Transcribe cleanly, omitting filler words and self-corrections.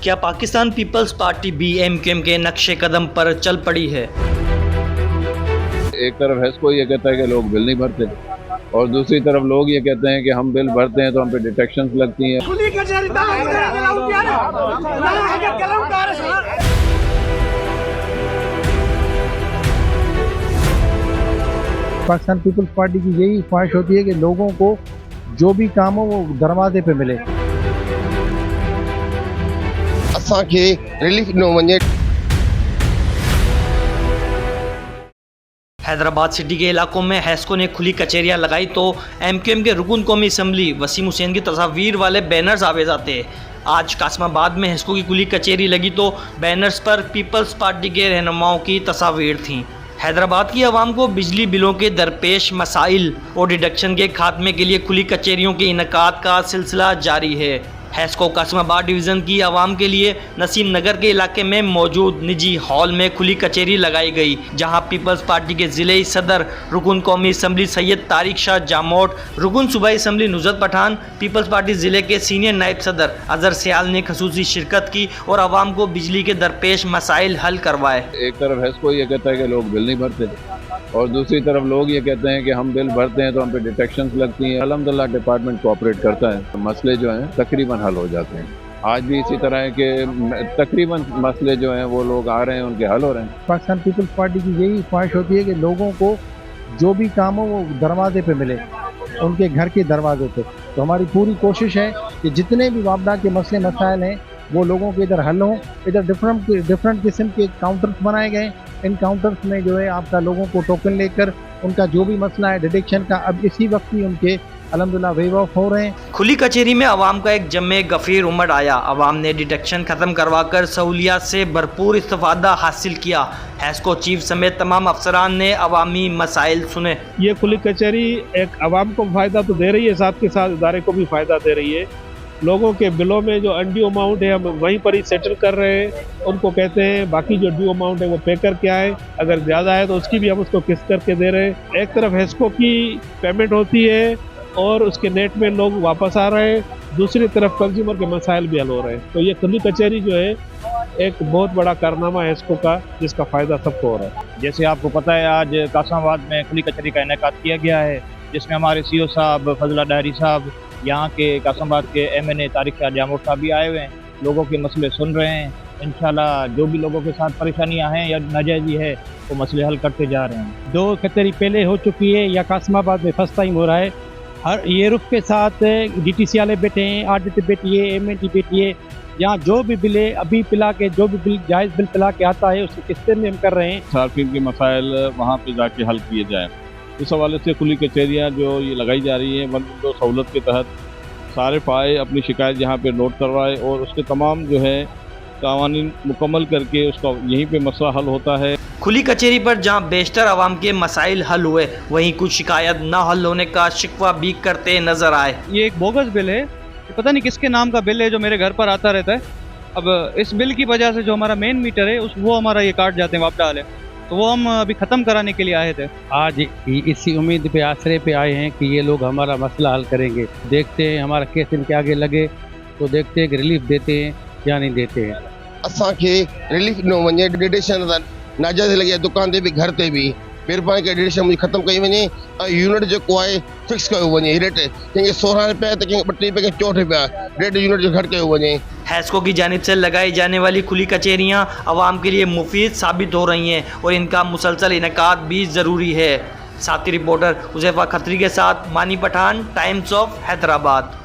क्या Pakistan peoples party भी MQM के नक्शे कदम पर चल पड़ी है? एक तरफ हेस्को ये कहता है कि लोग बिल नहीं भरते और दूसरी तरफ लोग ये कहते हैं कि हम बिल भरते हैं तो हम पे डिटेक्शंस लगती हैं। पाकिस्तान पीपल्स पार्टी की यही ख्वाहिश होती है कि लोगों को जो भी काम हो वो दरवाजे पे मिले। असांखे रिलीफ न वञे। हैदराबाद सिटी के इलाकों में हेस्को ने खुली कचहरियां लगाई तो एमक्यूएम के रुकन कौमी असम्बली वसीम हुसैन की तस्वीर वाले बैनर्स आवेज आते। आज कासमाबाद में हेस्को की खुली कचहरी लगी तो बैनर्स पर पीपल्स पार्टी के रहनुमाओं की तस्वीर थीं। हैदराबाद की आवाम को बिजली बिलों के दरपेश मसाइल और डिडक्शन के खात्मे के लिए खुली कचहरियों के इनकाद का सिलसिला जारी है। हेस्को कासमाबाद डिवीज़न की आवाम के लिए नसीम नगर के इलाके में मौजूद निजी हॉल में खुली कचहरी लगाई गई, जहां पीपल्स पार्टी के ज़िले सदर रुकन कौमी असम्बली सैयद तारिक शाह जामोट, रुकन सूबाई assembly Nusrat Pathan, people's party ज़िले के सीनियर नायब सदर अजहर सियाल ने खसूसी शिरकत की और आवाम को बिजली के दरपेश मसाइल हल करवाए। एक तरफ हेस्को ये कहता है कि लोग बिल नहीं भरते और दूसरी तरफ लोग ये कहते हैं कि हम बिल भरते हैं तो हम पे डिटेक्शंस लगती हैं। अल्हम्दुलिल्लाह डिपार्टमेंट कोऑपरेट करता है, मसले जो हैं तकरीबन हल हो जाते हैं। आज भी इसी तरह है कि तकरीबन मसले जो हैं वो लोग आ रहे हैं, उनके हल हो रहे हैं। पाकिस्तान पीपल्स पार्टी की यही ख्वाहिश होती है कि लोगों को जो भी काम हो वो दरवाजे पे मिले, उनके घर के दरवाजे पे। तो हमारी पूरी कोशिश है कि जितने भी वापडा के मसले मसाइल हैं वो लोगों के इधर हल हों। इधर डिफरेंट किस्म के काउंटर्स बनाए गए। इन काउंटर्स में जो है आपका लोगों को टोकन लेकर उनका जो भी मसला है डिटेक्शन का अब इसी वक्त ही उनके अल्हम्दुलिल्लाह वेव ऑफ हो रहे हैं। खुली कचहरी में आवाम का एक जमे गफीर उमड़ आया। आवाम ने डिटेक्शन खत्म करवाकर सहूलियात से भरपूर इस्तेफादा हासिल किया। हेस्को चीफ समेत तमाम अफसरान ने अवामी मसाइल सुने। ये खुली कचहरी एक आवाम को फ़ायदा तो दे रही है, साथ के साथ इदारे को भी फ़ायदा दे रही है। लोगों के बिलों में जो अनड्यू अमाउंट है हम वहीं पर ही सेटल कर रहे हैं। उनको कहते हैं बाकी जो ड्यू अमाउंट है वो पे करके आए, अगर ज़्यादा है तो उसकी भी हम उसको किस्त करके दे रहे हैं। एक तरफ हेस्को की पेमेंट होती है और उसके नेट में लोग वापस आ रहे हैं, दूसरी तरफ कंज्यूमर के मसाइल भी हल हो रहे हैं। तो ये खुली कचहरी जो है एक बहुत बड़ा कारनामा है हेस्को का, जिसका फ़ायदा सबको हो रहा है। जैसे आपको पता है आज कासमाबाद में खुली कचहरी का इनेकाद किया गया है, जिसमें हमारे सीओ साहब फजला डायरी साहब, यहाँ के कासमाबाद के MNA तारिक शाह जामोट साहब भी आए हुए हैं, लोगों के मसले सुन रहे हैं। इंशाल्लाह जो भी लोगों के साथ परेशानियां हैं या नाजायजी है वो मसले हल करते जा रहे हैं। 2 कचहरी पहले हो चुकी है या कासमाबाद में फर्स्ट टाइम हो रहा है। हर ये रुख के साथ DTC वाले बैठे हैं, आडिट बैठी है, MNT बैठी है। यहाँ जो भी बिल है अभी पिला के जो भी बिल जायज़ बिल पिला के आता है उसकी किस्तें में हम कर रहे हैं। सार्फिन के मसाइल वहाँ पे जाके हल किए जाएँ। इस हवाले से खुली कचहरियाँ जो ये लगाई जा रही हैं वन विंडो सहूलत के तहत सारे फ़ाए अपनी शिकायत यहाँ पे नोट करवाए और उसके तमाम जो है कानून मुकम्मल करके उसका यहीं पे मसला हल होता है। खुली कचहरी पर जहां बेशतर आवाम के मसाइल हल हुए, वहीं कुछ शिकायत न हल होने का शिकवा भी करते नजर आए। ये एक बोगस बिल है, पता नहीं किसके नाम का बिल है जो मेरे घर पर आता रहता है। अब इस बिल की वजह से जो हमारा मेन मीटर है वो हमारा ये काट जाते हैं वापडा वाले, तो वो हम अभी ख़त्म कराने के लिए आए थे। आज इसी उम्मीद पे आसरे पे आए हैं कि ये लोग हमारा मसला हल करेंगे। देखते हैं हमारा केस इनके आगे लगे तो देखते हैं कि रिलीफ देते हैं या नहीं देते हैं। असांखे रिलीफ न वञे, डिटेक्शन नाजायज़ लॻे दुकान ते बि घर ते बि महिरबानी करे डिटेक्शन मुंहिंजी ख़त्म कई वञे ऐं यूनिट जेको आहे फिक्स कयो वञे। रेट कंहिंखे 16 रुपया त कंहिंखे 32 रुपया, 64 रुपया रेट यूनिट जो घटि कयो वञे। हेस्को की जानिब से लगाई जाने वाली खुली कचहरियाँ आवाम के लिए मुफीद साबित हो रही हैं और इनका मुसलसल इनकाद भी ज़रूरी है। साथी रिपोर्टर हुज़ैफा खत्री के साथ मानी पठान, टाइम्स ऑफ हैदराबाद।